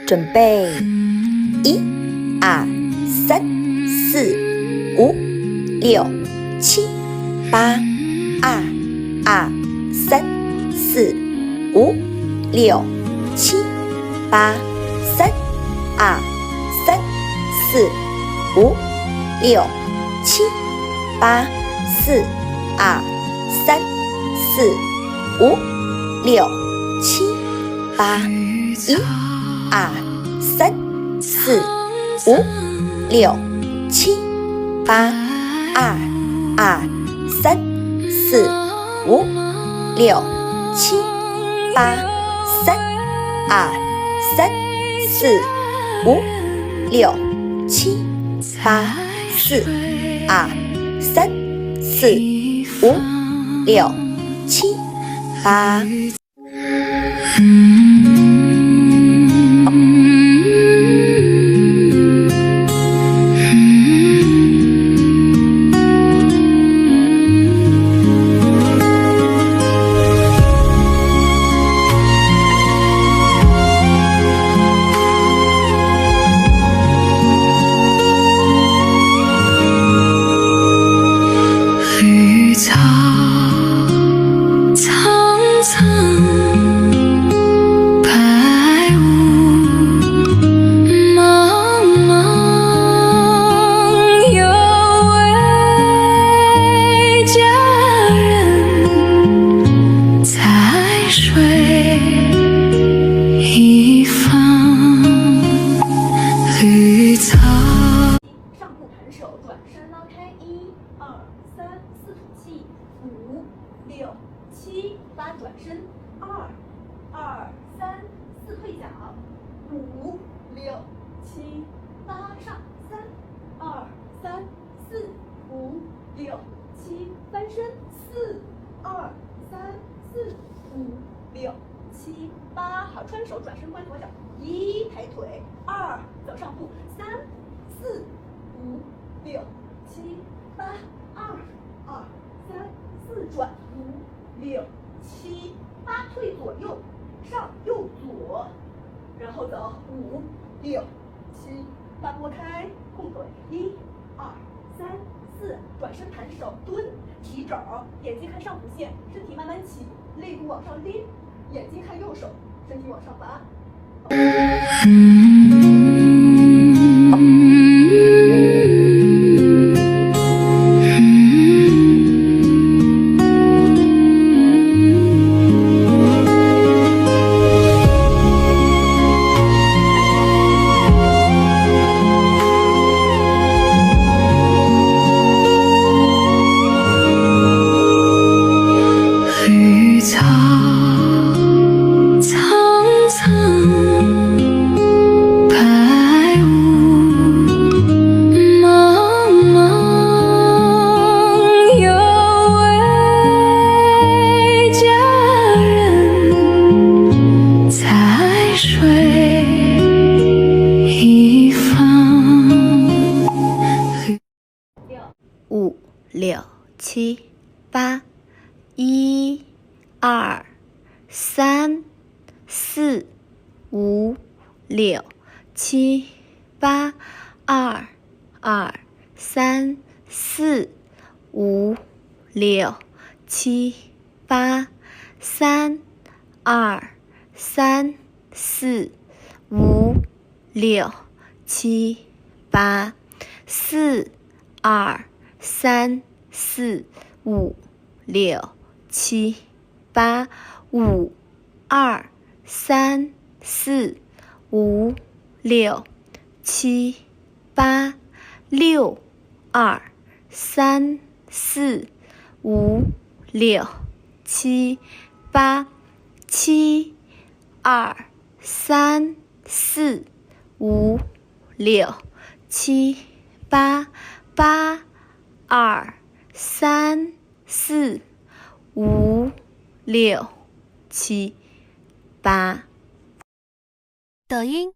准备，1、2、3、4、5、6、7、8，2、2、3、4、5、6、7、8，3、2、3、4、5、6、7、8，4、2、3、4、5、6、7、8，1、2、3、4、5、6、7、8，2、2、3、4、5、6、7、8，3、2、3、4、5、6、7、8，4、2、3、4、5、6、7、8。转身，2、2、3、4退脚，5、6、7、8上，3、2、3、4、5、6、7翻身，4、2、3、4、5、6、7、8，好，穿手转身关左脚，1抬腿，2走上步，3、4、5、6、7、8，2、2、3、4转，5、6、7、8退左右，上右左，然后走5、6、7、8拨开，空腿，1、2、3、4，转身弹手蹲，提肘，眼睛看上弧线，身体慢慢起，肋骨往上拎，眼睛看右手，身体往上拔。苍苍5、6、7、8，1、2、3、4、5、6、7、8，2、3、4、5、6、7、8，3、2、3、4、5、6、7、8，4、2、3、4、5、6、7、8，5、2、3、4、5、6、7、8，6、2、3、4、5、6、7、8，7、2、3、4、5、6、7、8，8、2、3、4、5、6、7、8。抖音。